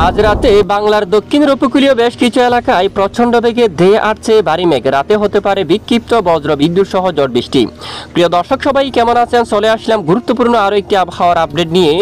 আজ রাতে বাংলার দক্ষিণের উপকূলীয় বেশ কিছু এলাকায় প্রচণ্ড বেগে ধেয়ে আসছে ভারী মেঘ। রাতে হতে পারে বিক্ষিপ্ত বজ্র বিদ্যুৎ সহ ঝড় বৃষ্টি। প্রিয় দর্শক সবাই কেমন আছেন? চলে আসলাম গুরুত্বপূর্ণ আরও একটি আবহাওয়ার আপডেট নিয়ে।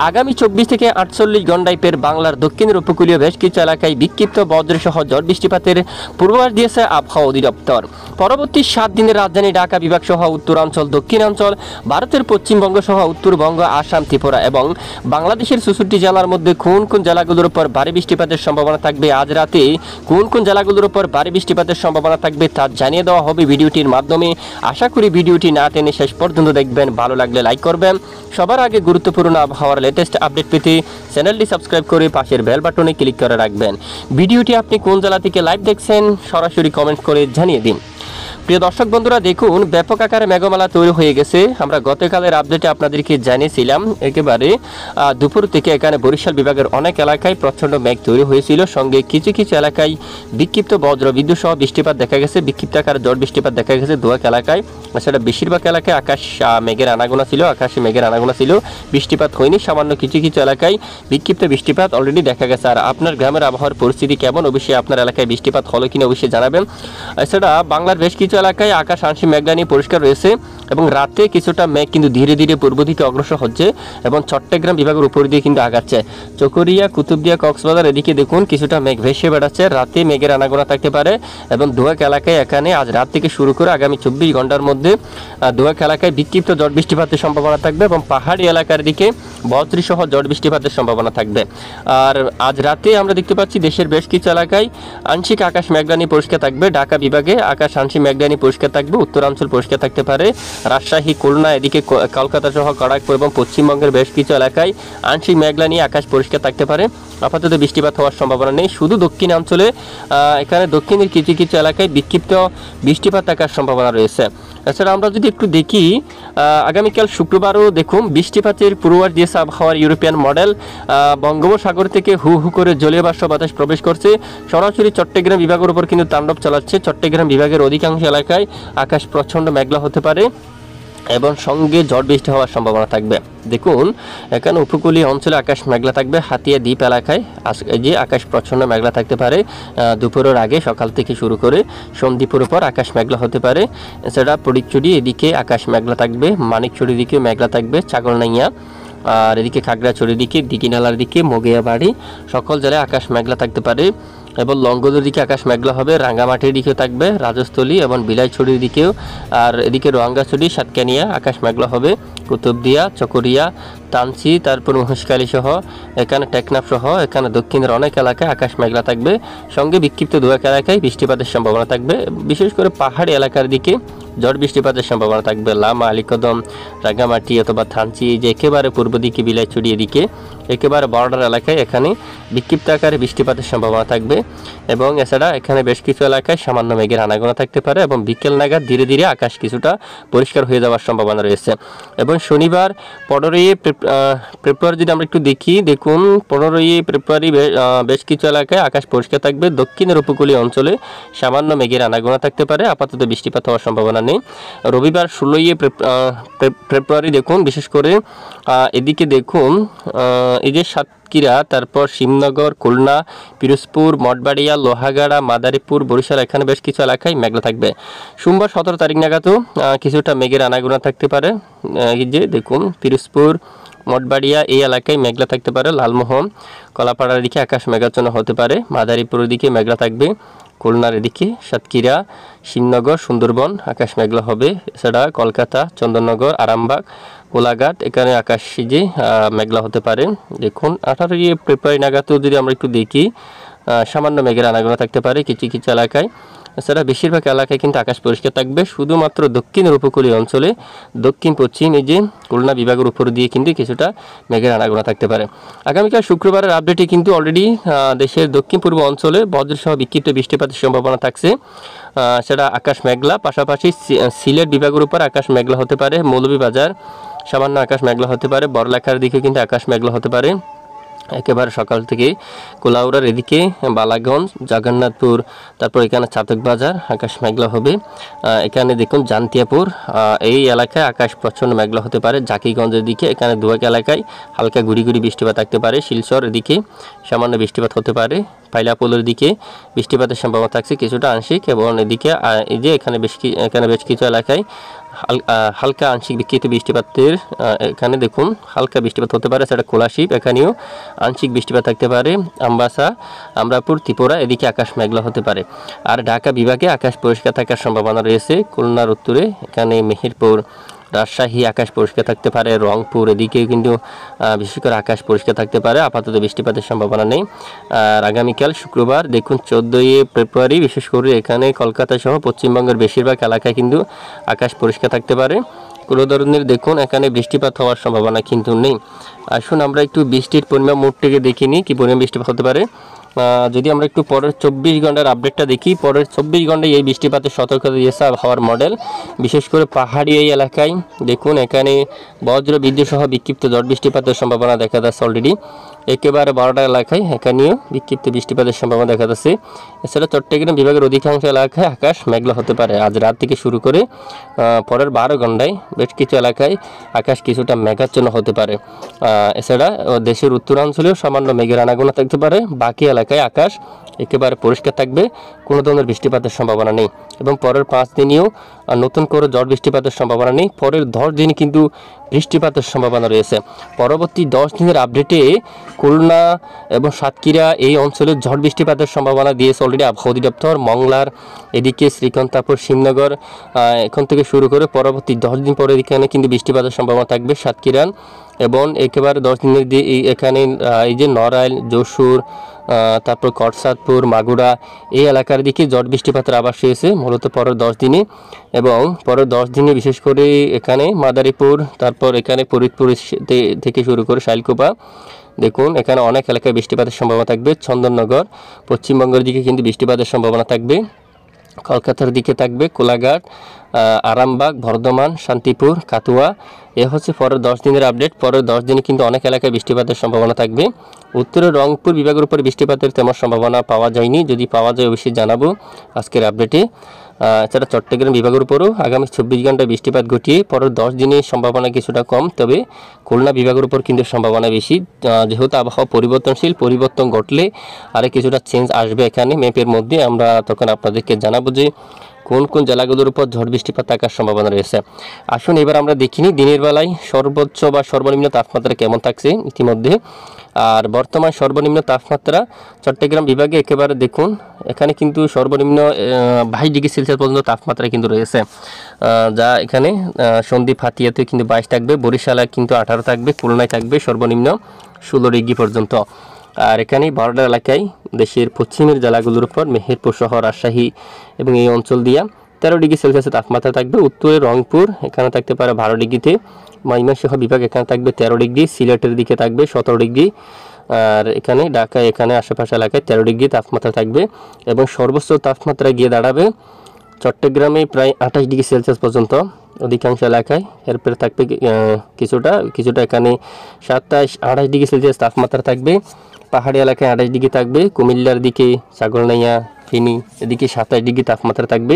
আগামী 24 থেকে 48 ঘন্টায় বাংলার দক্ষিণের উপকূলীয় বেশ কিছু এলাকায় বিক্ষিপ্ত বজ্র সহ ঝড় বৃষ্টিপাতের পূর্বাভাস দিয়েছে আবহাওয়া অধিদপ্তর। পরবর্তী 7 দিনের রাজধানী ঢাকা বিভাগ সহ উত্তরাঞ্চল, দক্ষিণাঞ্চল, ভারতের পশ্চিমবঙ্গ সহ উত্তরবঙ্গ, আসাম, ত্রিপুরা এবং বাংলাদেশের 64 জেলার মধ্যে কোন কোন জেলাগুলোর উপর ভারী বৃষ্টিপাতের সম্ভাবনা থাকবে, আজ রাতে কোন কোন জেলাগুলোর উপর ভারী বৃষ্টিপাতের সম্ভাবনা থাকবে তা জানিয়ে দেওয়া হবে ভিডিওটির মাধ্যমে। আশা করি ভিডিওটি না টেনে শেষ পর্যন্ত দেখবেন। ভালো লাগলে লাইক করবেন। সবার আগে গুরুত্বপূর্ণ আবহাওয়ার লেটেস্ট আপডেট পেতে চ্যানেলটি সাবস্ক্রাইব করে পাশের বেল বাটনে ক্লিক করে রাখবেন। ভিডিওটি আপনি কোন জেলা থেকে লাইভ দেখছেন সরাসরি কমেন্ট করে জানিয়ে দিন। প্রিয় দর্শক বন্ধুরা, দেখুন ব্যাপক আকারে মেঘমালা তৈরি হয়ে গেছে। আমরা গতকালের আপডেটে আপনাদেরকে জানিয়েছিলাম একেবারে দুপুর থেকে এখানে বরিশাল বিভাগের অনেক এলাকায় প্রচণ্ড মেঘ তৈরি হয়েছিল, সঙ্গে কিছু কিছু এলাকায় বিক্ষিপ্ত বজ্র বিদ্যুৎ সহ বৃষ্টিপাত দেখা গেছে, বিক্ষিপ্ত আকারে ঝড় বৃষ্টিপাত দেখা গেছে দোয়াক এলাকায়। সেটা বেশিরভাগ এলাকায় আকাশ মেঘের আনাগোনা ছিল, আকাশে মেঘের আনাগোনা ছিল, বৃষ্টিপাত হয়নি। সামান্য কিছু কিছু এলাকায় বিক্ষিপ্ত বৃষ্টিপাত অলরেডি দেখা গেছে। আর আপনার গ্রামের আবহাওয়ার পরিস্থিতি কেমন, অবশ্যই আপনার এলাকায় বৃষ্টিপাত হলো কিনা অবশ্যই জানাবেন। এছাড়া বাংলার বেশ কিছু এলাকায় আকাশ আংশিক মেঘলা নিয়ে পরিষ্কার রয়েছে এবং রাতে কিছুটা মেঘ কিন্তু ধীরে ধীরে পূর্ব দিকে অগ্রসর হচ্ছে এবং চট্টগ্রাম বিভাগের উপর দিয়ে কিন্তু আগাচ্ছে। চকরিয়া, কুতুবদিয়া, কক্সবাজার এদিকে দেখুন কিছুটা মেঘ ভেসে বেড়াচ্ছে। রাতে মেঘের আনাগোনা থাকতে পারে এবং দোয়াক এলাকায় এখানে আজ রাত থেকে শুরু করে আগামী 24 ঘন্টার মধ্যে দোয়াক এলাকায় বিক্ষিপ্ত ঝড় বৃষ্টিপাতের সম্ভাবনা থাকবে এবং পাহাড়ি এলাকার দিকে বজ্রী সহ ঝড় বৃষ্টিপাতের সম্ভাবনা থাকবে। আর আজ রাতে আমরা দেখতে পাচ্ছি দেশের বেশ কিছু এলাকায় আংশিক আকাশ মেঘলা নিয়ে পরিষ্কার থাকবে। ঢাকা বিভাগে আকাশ আংশিক মেঘলা নিয়ে পরিষ্কার থাকবে, উত্তরাঞ্চল পরিষ্কার থাকতে পারে, রাজশাহী, খুলনা এদিকে কলকাতা সহ খড়গপুর এবং পশ্চিমবঙ্গের বেশ কিছু এলাকায় আংশিক মেঘলা নিয়ে আকাশ পরিষ্কার থাকতে পারে। আপাতত বৃষ্টিপাত হওয়ার সম্ভাবনা নেই। শুধু দক্ষিণাঞ্চলে এখানে দক্ষিণের কিছু কিছু এলাকায় বিক্ষিপ্ত বৃষ্টিপাত থাকার সম্ভাবনা রয়েছে। এছাড়া আমরা যদি একটু দেখি আগামীকাল শুক্রবারও দেখুন বৃষ্টিপাতের পূর্বাভাস দিয়েছে আবহাওয়ার ইউরোপিয়ান মডেল। বঙ্গোপসাগর থেকে হু হু করে জলীয় বাষ্প বাতাস প্রবেশ করছে, সরাসরি চট্টগ্রাম বিভাগের উপর কিন্তু তাণ্ডব চালাচ্ছে। চট্টগ্রাম বিভাগের অধিকাংশ এলাকায় আকাশ প্রচণ্ড মেঘলা হতে পারে এবং সঙ্গে ঝড় বৃষ্টি হওয়ার সম্ভাবনা থাকবে। দেখুন এখানে উপকূলীয় অঞ্চলে আকাশ মেঘলা থাকবে। হাতিয়া দ্বীপ এলাকায় যে আকাশ প্রচণ্ড মেঘলা থাকতে পারে দুপুরের আগে, সকাল থেকে শুরু করে সন্দ্বীপের উপর আকাশ মেঘলা হতে পারে। এছাড়া ফটিকছড়ি এদিকে আকাশ মেঘলা থাকবে, মানিকছড়ির দিকে মেঘলা থাকবে, ছাগলনাইয়া আর এদিকে খাগড়াছড়ির দিকে, দিঘিনালার দিকে, মগিয়াবাড়ি সকল জেলায় আকাশ মেঘলা থাকতে পারে এবং লঙ্গদুর দিকে আকাশ মেঘলা হবে, রাঙ্গামাটির দিকেও থাকবে, রাজস্থলী এবং বিলাইছড়ির দিকেও। আর এদিকে রোয়াঙ্গাছড়ি, সাতকানিয়া আকাশ মেঘলা হবে, কুতুবদিয়া, চকরিয়া, তানচি, তারপর মহেশখালী সহ এখানে টেকনাফ সহ এখানে দক্ষিণের অনেক এলাকায় আকাশ মেঘলা থাকবে, সঙ্গে বিক্ষিপ্ত দু-এক এলাকায় বৃষ্টিপাতের সম্ভাবনা থাকবে। বিশেষ করে পাহাড়ি এলাকার দিকে ঝড় বৃষ্টিপাতের সম্ভাবনা থাকবে। লামা, আলীকদম, রাঙ্গামাটি অথবা থানচি যে একেবারে পূর্ব দিকে বিলাইছড়ি এদিকে একেবারে বর্ডার এলাকায় এখানে বিক্ষিপ্ত আকারে বৃষ্টিপাতের সম্ভাবনা থাকবে। এবং এছাড়া এখানে বেশ কিছু এলাকায় সামান্য মেঘের আনাগোনা থাকতে পারে এবং বিকেল নাগাদ ধীরে ধীরে আকাশ কিছুটা পরিষ্কার হয়ে যাওয়ার সম্ভাবনা রয়েছে। এবং শনিবার 15ই ফেব্রুয়ারি যদি আমরা একটু দেখি, দেখুন 15ই ফেব্রুয়ারি বেশ কিছু এলাকায় আকাশ পরিষ্কার থাকবে। দক্ষিণের উপকূলীয় অঞ্চলে সামান্য মেঘের আনাগোনা থাকতে পারে, আপাতত বৃষ্টিপাত হওয়ার সম্ভাবনা নেই। রবিবার 16ই ফেব্রুয়ারি দেখুন বিশেষ করে এদিকে দেখুন এই যে সাতক্ষীরা, তারপর শিবনগর, খুলনা, পিরোজপুর, মঠবাড়িয়া, লোহাগাড়া, মাদারীপুর, বরিশাল এখানে বেশ কিছু এলাকায় মেঘলা থাকবে। সোমবার 17 তারিখ নাগাদও কিছুটা মেঘের আনাগোনা থাকতে পারে। এই যে দেখুন পিরোজপুর, মঠবাড়িয়া এই এলাকায় মেঘলা থাকতে পারে। লালমোহন, কলাপাড়ার দিকে আকাশ মেঘাচ্ছন্ন হতে পারে, মাদারীপুরের দিকে মেঘলা থাকবে, খুলনার এদিকে সাতক্ষীরা, শিবনগর, সুন্দরবন আকাশ মেঘলা হবে। এছাড়া কলকাতা, চন্দননগর, আরামবাগ, কোলাঘাট এখানে আকাশ যে মেঘলা হতে পারে। দেখুন 18ই ফেব্রুয়ারি নাগাদও যদি আমরা একটু দেখি সামান্য মেঘের আনাগোনা থাকতে পারে কিছু কিছু এলাকায়। এছাড়া বেশিরভাগ এলাকায় কিন্তু আকাশ পরিষ্কার থাকবে। শুধুমাত্র দক্ষিণের উপকূলীয় অঞ্চলে দক্ষিণ পশ্চিম এই যে খুলনা বিভাগের উপর দিয়ে কিন্তু কিছুটা মেঘের আনাগোনা থাকতে পারে। আগামীকাল শুক্রবারের আপডেটে কিন্তু অলরেডি দেশের দক্ষিণ পূর্ব অঞ্চলে বজ্রসহ বিক্ষিপ্ত বৃষ্টিপাতের সম্ভাবনা থাকছে। সেটা আকাশ মেঘলা, পাশাপাশি সিলেট বিভাগের উপর আকাশ মেঘলা হতে পারে, মৌলভীবাজার সামান্য আকাশ মেঘলা হতে পারে, বড়লেখার দিকে কিন্তু আকাশ মেঘলা হতে পারে। একেবারে সকাল থেকে কোলাউড়ার এদিকে বালাগঞ্জ, জগন্নাথপুর, তারপর এখানে চাতক বাজার আকাশ মেঘলা হবে। এখানে দেখুন জান্তিয়াপুর এই এলাকায় আকাশ প্রচণ্ড মেঘলা হতে পারে। জাকিগঞ্জের দিকে এখানে দুয়াক এলাকায় হালকা গুড়ি গুড়ি বৃষ্টিপাত থাকতে পারে। শিলচর এদিকে সামান্য বৃষ্টিপাত হতে পারে। পাইলাপোলের দিকে বৃষ্টিপাতের সম্ভাবনা থাকছে কিছুটা আংশিক, এবং এদিকে এই যে এখানে বেশ কিছু এলাকায় হালকা আংশিক বিক্ষিপ্ত বৃষ্টিপাতের এখানে দেখুন হালকা বৃষ্টিপাত হতে পারে। সেটা কোলাশিপ, এখানেও আংশিক বৃষ্টিপাত থাকতে পারে। আমবাসা, আমরাপুর, ত্রিপুরা এদিকে আকাশ মেঘলা হতে পারে। আর ঢাকা বিভাগে আকাশ পরিষ্কার থাকার সম্ভাবনা রয়েছে। খুলনার উত্তরে এখানে মেহেরপুর, রাজশাহী আকাশ পরিষ্কার থাকতে পারে। রংপুর এদিকে কিন্তু বিশেষ করে আকাশ পরিষ্কার থাকতে পারে। আপাতত বৃষ্টিপাতের সম্ভাবনা নেই। আর আগামীকাল শুক্রবার দেখুন 14ই ফেব্রুয়ারি বিশেষ করে এখানে কলকাতা সহ পশ্চিমবঙ্গের বেশিরভাগ এলাকায় কিন্তু আকাশ পরিষ্কার থাকতে পারে। কোনো ধরনের দেখুন এখানে বৃষ্টিপাত হওয়ার সম্ভাবনা কিন্তু নেই। আসুন আমরা একটু বৃষ্টির পরিমাণ মোট থেকে দেখে নিই কী পরিমাণ বৃষ্টিপাত হতে পারে। যদি আমরা একটু পরের 24 ঘন্টার আপডেটটা দেখি, পরের 24 ঘন্টায় এই বৃষ্টিপাতের সতর্কতা দিয়েছে আবহাওয়ার মডেল। বিশেষ করে পাহাড়ি এই এলাকায় দেখুন এখানে বজ্র বিদ্যুৎ সহ বিক্ষিপ্ত ঝড় বৃষ্টিপাতের সম্ভাবনা দেখা যাচ্ছে অলরেডি। একেবারে 12টা এলাকায় এখানেও বিক্ষিপ্ত বৃষ্টিপাতের সম্ভাবনা দেখা যাচ্ছে। এছাড়া চট্টগ্রাম বিভাগের অধিকাংশ এলাকায় আকাশ মেঘলা হতে পারে। আজ রাত থেকে শুরু করে পরের 12 ঘন্টায় বেশ কিছু এলাকায় আকাশ কিছুটা মেঘাচ্ছন্ন হতে পারে। এছাড়া দেশের উত্তরাঞ্চলেও সামান্য মেঘের আনাগোনা থাকতে পারে। বাকি এলাকায় আকাশ একেবারে পরিষ্কার থাকবে, কোনো ধরনের বৃষ্টিপাতের সম্ভাবনা নেই। এবং পরের 5 দিনেও নতুন করে ঝড় বৃষ্টিপাতের সম্ভাবনা নেই। পরের 10 দিনে কিন্তু বৃষ্টিপাতের সম্ভাবনা রয়েছে। পরবর্তী 10 দিনের আপডেটে খুলনা এবং সাতক্ষীরা এই অঞ্চলে ঝড় বৃষ্টিপাতের সম্ভাবনা দিয়েছে অলরেডি আবহাওয়া অধিদপ্তর। মংলার এদিকে শ্রীকান্তাপুর, শিবনগর এখন থেকে শুরু করে পরবর্তী 10 দিন পরে এখানে কিন্তু বৃষ্টিপাতের সম্ভাবনা থাকবে সাতক্ষীরা। এবং একেবারে 10 দিনের দিয়ে এখানে এই যে নড়াইল, যশোর, তারপর করসাদপুর, মাগুরা এই এলাকার দিকে ঝড় বৃষ্টিপাতের আভাস রয়েছে মূলত পরের 10 দিনে। এবং পরের 10 দিনে বিশেষ করে এখানে মাদারীপুর, তারপর এখানে ফরিদপুর থেকে শুরু করে শাইলকুপা দেখুন এখানে অনেক এলাকায় বৃষ্টিপাতের সম্ভাবনা থাকবে। চন্দননগর পশ্চিমবঙ্গের দিকে কিন্তু বৃষ্টিপাতের সম্ভাবনা থাকবে। কলকাতার দিকে থাকবে কোলাঘাট, আরামবাগ, বর্ধমান, শান্তিপুর, কাতুয়া। এ হচ্ছে পরের 10 দিনের আপডেট। পরের 10 দিনে কিন্তু অনেক এলাকায় বৃষ্টিপাতের সম্ভাবনা থাকবে। উত্তরে রংপুর বিভাগের উপরে বৃষ্টিপাতের তেমন সম্ভাবনা পাওয়া যায়নি, যদি পাওয়া যায় অবশ্যই জানাবো আজকের আপডেটে। এছাড়া চট্টগ্রাম বিভাগের উপরও আগামী 24 ঘন্টায় বৃষ্টিপাত ঘটিয়ে পরের 10 দিনে সম্ভাবনা কিছুটা কম, তবে খুলনা বিভাগের উপর কিন্তু সম্ভাবনা বেশি। যেহেতু আবহাওয়া পরিবর্তনশীল, পরিবর্তন ঘটলে আরে কিছুটা চেঞ্জ আসবে এখানে ম্যাপের মধ্যে। আমরা তখন আপনাদেরকে জানাবো যে কোন কোন জেলাগুলোর উপর ঝড় বৃষ্টিপাত থাকার সম্ভাবনা রয়েছে। আসুন এবার আমরা দেখিনি দিনের বেলায় সর্বোচ্চ বা সর্বনিম্ন তাপমাত্রা কেমন থাকছে ইতিমধ্যে। আর বর্তমান সর্বনিম্ন তাপমাত্রা চট্টগ্রাম বিভাগে একেবারে দেখুন এখানে কিন্তু সর্বনিম্ন 22 ডিগ্রি সেলসিয়াস পর্যন্ত তাপমাত্রা কিন্তু রয়েছে, যা এখানে সন্দ্বীপ হাতিয়াতে কিন্তু 22 থাকবে, বরিশালে কিন্তু 18 থাকবে, খুলনায় থাকবে সর্বনিম্ন 16 ডিগ্রি পর্যন্ত। আর এখানে 12টা এলাকায় দেশের পশ্চিমের জেলাগুলোর উপর মেহেরপুর শহর, রাজশাহী এবং এই অঞ্চল দিয়া 13 ডিগ্রি সেলসিয়াসের তাপমাত্রা থাকবে। উত্তরে রংপুর এখানে থাকতে পারে 12 ডিগ্রিতে, ময়মনসিংহ বিভাগ এখানে থাকবে 13 ডিগ্রি, সিলেটের দিকে থাকবে 17 ডিগ্রি, আর এখানে ঢাকা এখানে আশেপাশে এলাকায় 13 ডিগ্রি তাপমাত্রা থাকবে। এবং সর্বোচ্চ তাপমাত্রা গিয়ে দাঁড়াবে চট্টগ্রামে প্রায় 28 ডিগ্রি সেলসিয়াস পর্যন্ত অধিকাংশ এলাকায়। এরপরে থাকবে কিছুটা এখানে 27-28 ডিগ্রি সেলসিয়াস তাপমাত্রা থাকবে। পাহাড়ি এলাকায় 28 ডিগ্রি থাকবে। কুমিল্লার দিকে ছাগলনাইয়া, ফেনী এদিকে 27 ডিগ্রি তাপমাত্রা থাকবে।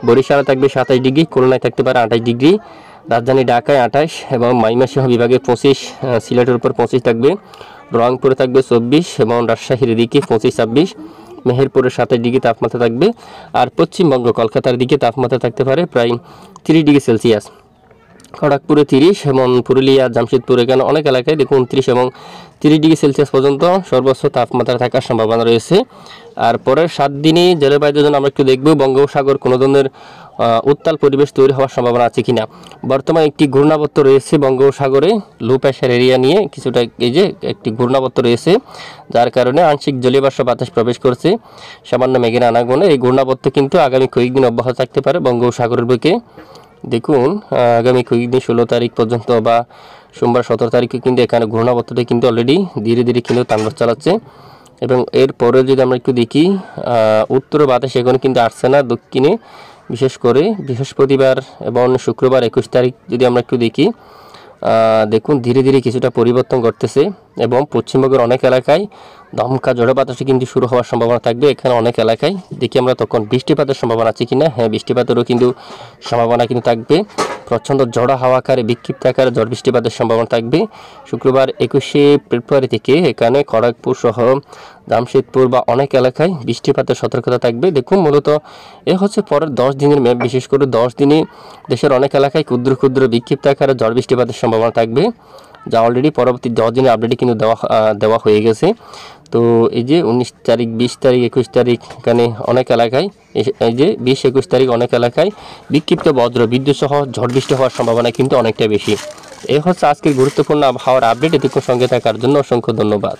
বরিশালে থাকবে 27 ডিগ্রি, খুলনায় থাকতে পারে 28 ডিগ্রি, রাজধানী ঢাকায় 28 এবং ময়মনসিংহ বিভাগে 25, সিলেটের উপর 25 থাকবে, রংপুরে থাকবে 24 এবং রাজশাহীর দিকে 25-26, মেহেরপুরে 27 ডিগ্রি তাপমাত্রা থাকবে। আর পশ্চিমবঙ্গ কলকাতার দিকে তাপমাত্রা থাকতে পারে প্রায় 30 ডিগ্রি সেলসিয়াস, খড়গপুরে 30 এবং পুরুলিয়া, জামশেদপুর এখানে অনেক এলাকায় দেখুন 29 এবং 30 ডিগ্রি সেলসিয়াস পর্যন্ত সর্বোচ্চ তাপমাত্রা থাকার সম্ভাবনা রয়েছে। আর পরের 7 দিনে জলবায়ুর জন্য আমরা একটু দেখব বঙ্গোপসাগর কোনো ধরনের উত্তাল পরিবেশ তৈরি হওয়ার সম্ভাবনা আছে কিনা। বর্তমানে একটি ঘূর্ণাবর্ত রয়েছে বঙ্গোপসাগরে, লো প্রেশার এরিয়া নিয়ে কিছুটা এই যে একটি ঘূর্ণাবর্ত রয়েছে, যার কারণে আংশিক জলীয় বাষ্প বাতাস প্রবেশ করছে সামান্য মেঘের আনাগোনে। এই ঘূর্ণাবর্ত কিন্তু আগামী কয়েকদিন অব্যাহত থাকতে পারে বঙ্গোপসাগরের বুকে। দেখুন আগামী কয়েকদিন 16 তারিখ পর্যন্ত বা সোমবার 17 তারিখে কিন্তু এখানে ঘূর্ণাবর্তটা কিন্তু অলরেডি ধীরে ধীরে কিন্তু তাণ্ডব চালাচ্ছে। এবং এরপরে যদি আমরা একটু দেখি উত্তর বাতাস এখন কিন্তু আসছে না দক্ষিণে, বিশেষ করে বৃহস্পতিবার এবং শুক্রবার 21 তারিখ যদি আমরা একটু দেখি দেখুন ধীরে ধীরে কিছুটা পরিবর্তন ঘটতেছে। এবং পশ্চিমবঙ্গের অনেক এলাকায় দমকা ঝড়ো বাতাসে কিন্তু শুরু হওয়ার সম্ভাবনা থাকবে। এখানে অনেক এলাকায় দেখি আমরা তখন বৃষ্টিপাতের সম্ভাবনা আছে কিনা। হ্যাঁ, বৃষ্টিপাতেরও কিন্তু সম্ভাবনা কিন্তু থাকবে। প্রচণ্ড ঝড়ো হাওয়া আকারে বিক্ষিপ্ত আকারে ঝড় বৃষ্টিপাতের সম্ভাবনা থাকবে। শুক্রবার 21শে ফেব্রুয়ারি থেকে এখানে খড়গপুর সহ জামশেদপুর বা অনেক এলাকায় বৃষ্টিপাতের সতর্কতা থাকবে। দেখুন, মূলত এ হচ্ছে পরের 10 দিনের ম্যাপ। বিশেষ করে 10 দিনে দেশের অনেক এলাকায় ক্ষুদ্র ক্ষুদ্র বিক্ষিপ্ত আকারে ঝড় বৃষ্টিপাতের সম্ভাবনা থাকবে, যা অলরেডি পরবর্তী 10 দিনের আপডেটে কিন্তু দেওয়া হয়ে গেছে। তো এই যে 19 তারিখ, 20 তারিখ, 21 তারিখ এখানে অনেক এলাকায়, এই যে 20-21 তারিখ অনেক এলাকায় বিক্ষিপ্ত বজ্র বিদ্যুৎ সহ ঝড় বৃষ্টি হওয়ার সম্ভাবনা কিন্তু অনেকটা বেশি। এই হচ্ছে আজকের গুরুত্বপূর্ণ আবহাওয়ার আপডেট। এটুকু সঙ্গে থাকার জন্য অসংখ্য ধন্যবাদ।